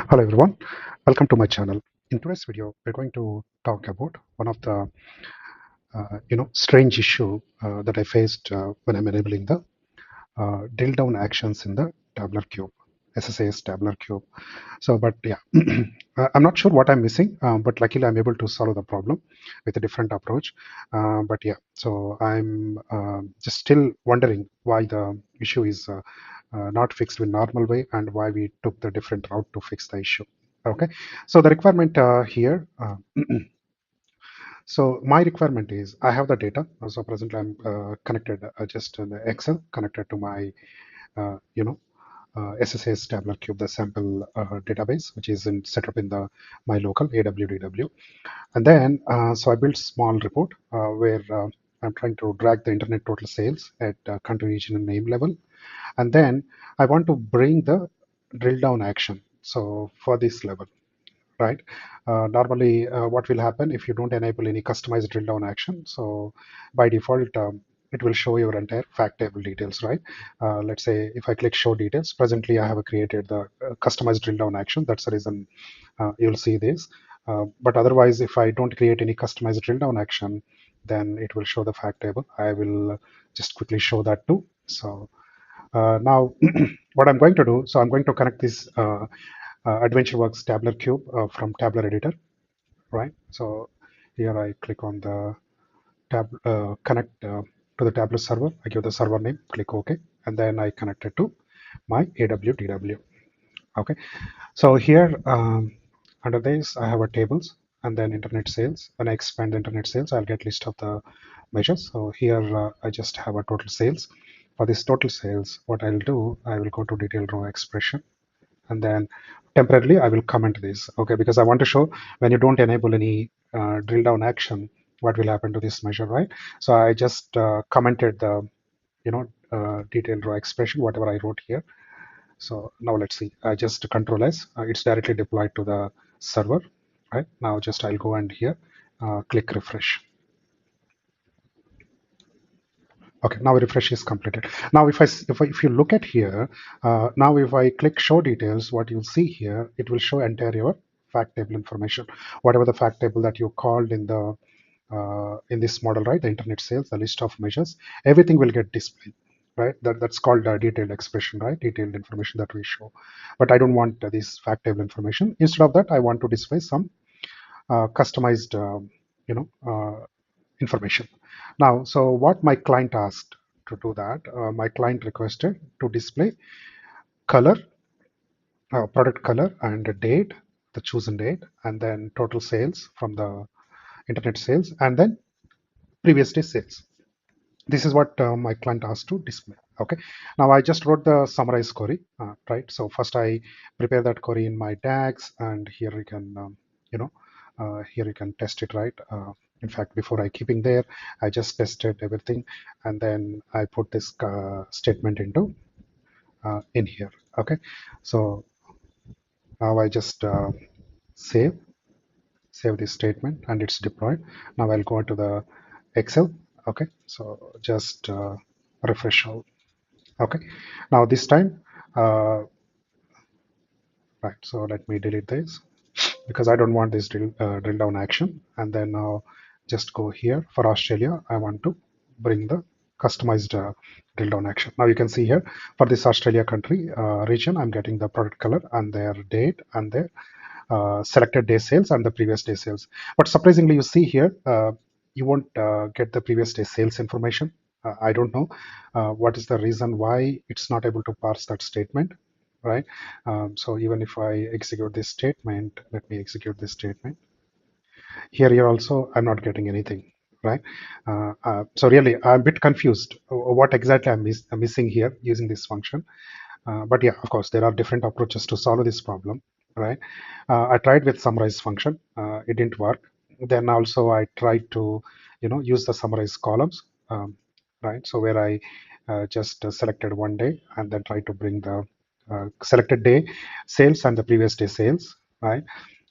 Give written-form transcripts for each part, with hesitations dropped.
Hello everyone, welcome to my channel. In today's video, we're going to talk about one of the strange issue that I faced when I'm enabling the drill down actions in the tabular cube, SSAS tabular cube. So, but yeah, I'm not sure what I'm missing, but luckily I'm able to solve the problem with a different approach. But yeah, so I'm just still wondering why the issue is not fixed in normal way and why we took the different route to fix the issue. Okay, so the requirement here. So my requirement is I have the data. So presently I'm connected just in the Excel connected to my SSAS tabular cube, the sample database, which is set up in the my local AWDW. And then so I built small report where I'm trying to drag the internet total sales at country, region, and name level. And then I want to bring the drill down action. So for this level, right? Normally, what will happen if you don't enable any customized drill down action? So by default, it will show your entire fact table details, right? Let's say if I click show details, presently I have created the customized drill down action. That's the reason you'll see this. But otherwise, if I don't create any customized drill down action, then it will show the fact table. I will just quickly show that too. So now what I'm going to do, so I'm going to connect this AdventureWorks tabular cube from tabular editor, right? So here I click on the connect to the tabular server. I give the server name, click OK, and then I connect it to my AWDW. Okay, so here under this I have a tables and then internet sales. When I expand the internet sales, I'll get list of the measures. So here I just have a total sales. For this total sales, what I'll do, I will go to detailed row expression, and then temporarily I will comment this, okay, because I want to show when you don't enable any drill down action, what will happen to this measure, right? So I just commented the detailed row expression, whatever I wrote here. So now let's see, I just control S, it's directly deployed to the server, right? Now just I'll go and here click refresh. Okay, now refresh is completed. Now if you look at here, now if I click show details, what you'll see here, it will show entire your fact table information, whatever the fact table that you called in this model, right? The internet sales, the list of measures, everything will get displayed, right? That's called detailed expression, right? Detailed information that we show. But I don't want this fact table information. Instead of that, I want to display some customized, you know, information. Now, so what my client asked to do that, my client requested to display color, product color and the date, the chosen date, and then total sales from the internet sales, and then previous day sales. This is what my client asked to display. Okay, now I just wrote the summarized query, right? So first I prepare that query in my DAGs, and here you can, here you can test it, right? In fact, before I keeping there, I just tested everything, and then I put this statement into in here. Okay, so now I just save this statement, and it's deployed. Now I'll go to the Excel. Okay, so just refresh all. Okay, now this time, right, so let me delete this because I don't want this drill down action. And then now just go here for Australia. I want to bring the customized drill down action. Now you can see here for this Australia country region, I'm getting the product color and their date and their selected day sales and the previous day sales. But surprisingly, you see here, you won't get the previous day sales information. I don't know what is the reason why it's not able to parse that statement, right? So even if I execute this statement, let me execute this statement. Here also, I'm not getting anything, right? So really, I'm a bit confused what exactly I'm missing here using this function. But yeah, of course, there are different approaches to solve this problem, right? I tried with summarize function, it didn't work. Then also I tried to, use the summarize columns, right? So where I just selected one day and then try to bring the selected day sales and the previous day sales, right?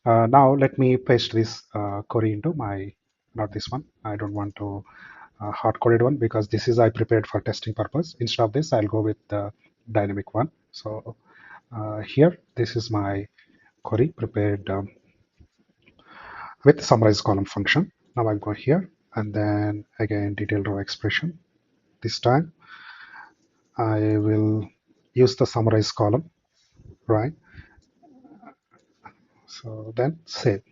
Now let me paste this query into my, not this one. I don't want to hard-coded one because this is I prepared for testing purpose. Instead of this, I'll go with the dynamic one. So here, this is my query prepared with summarize column function. Now I go here and then again detailed row expression. This time I will use the summarize column, right? So then save.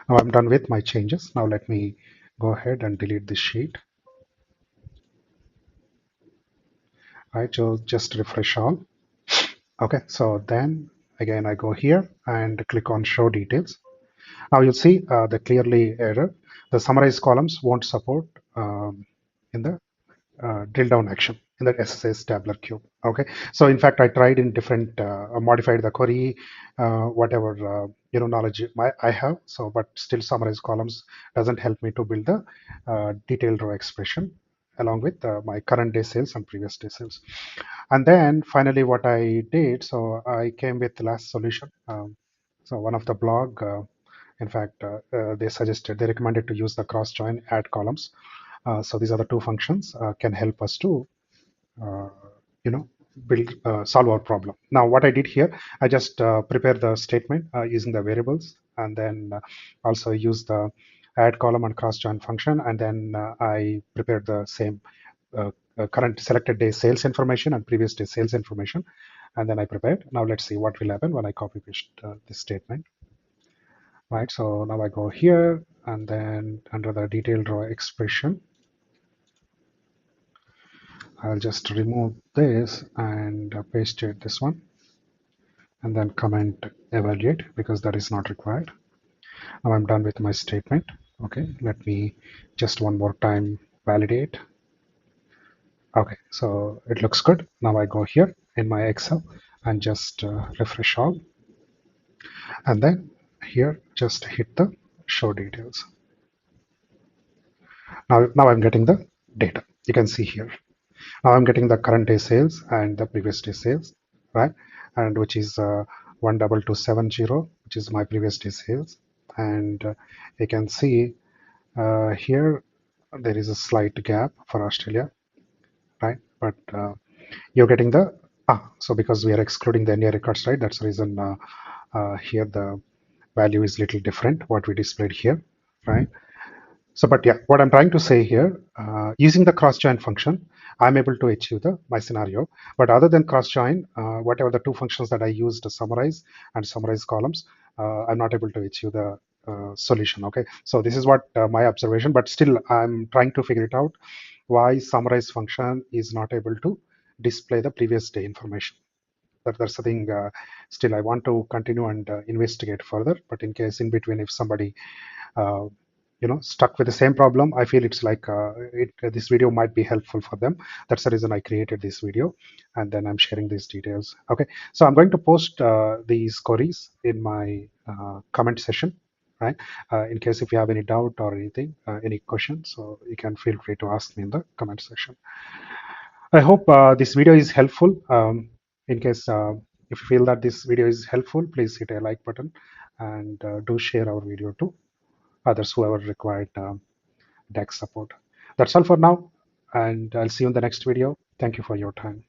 Now I'm done with my changes. Now let me go ahead and delete this sheet. Right, so just refresh all. Okay, so then again I go here and click on show details. Now you'll see the clearly error. The summarize columns won't support in the drill down action in the SSS tabular cube. Okay, so in fact I tried in different modified the query, whatever knowledge I have. So but still summarize columns doesn't help me to build the detailed row expression along with my current day sales and previous day sales. And then finally what I did, so I came with the last solution. So one of the blog, in fact, they recommended to use the cross join add columns. So these are the two functions can help us to uh, build solve our problem. Now what I did here, I just prepare the statement using the variables, and then also use the add column and cross join function, and then I prepared the same current selected day sales information and previous day sales information, and then I prepared. Now let's see what will happen when I copy paste this statement. Right, so now I go here and then under the detailed row expression, I'll just remove this and paste it this one, and then comment evaluate because that is not required. Now I'm done with my statement. Okay, let me just one more time validate. Okay, so it looks good. Now I go here in my Excel and just refresh all, and then here just hit the show details. Now I'm getting the data. You can see here. Now I'm getting the current day sales and the previous day sales, right? And which is 12270, which is my previous day sales. And you can see here there is a slight gap for Australia, right? But you're getting the so because we are excluding the India records, right? That's the reason here the value is little different what we displayed here, right? So, but yeah, what I'm trying to say here, using the cross join function, I'm able to achieve my scenario. But other than cross join, whatever the two functions that I used to summarize and summarize columns, I'm not able to achieve the solution. Okay, so this is what my observation. But still, I'm trying to figure it out why summarize function is not able to display the previous day information. That's the thing. Still, I want to continue and investigate further. But in case in between, if somebody uh, stuck with the same problem, I feel it's like this video might be helpful for them. That's the reason I created this video, and then I'm sharing these details. Okay, so I'm going to post these queries in my comment session, right? In case if you have any doubt or anything, any questions, so you can feel free to ask me in the comment section. I hope this video is helpful. In case if you feel that this video is helpful, please hit a like button and do share our video to others who have required DAX support. That's all for now, and I'll see you in the next video. Thank you for your time.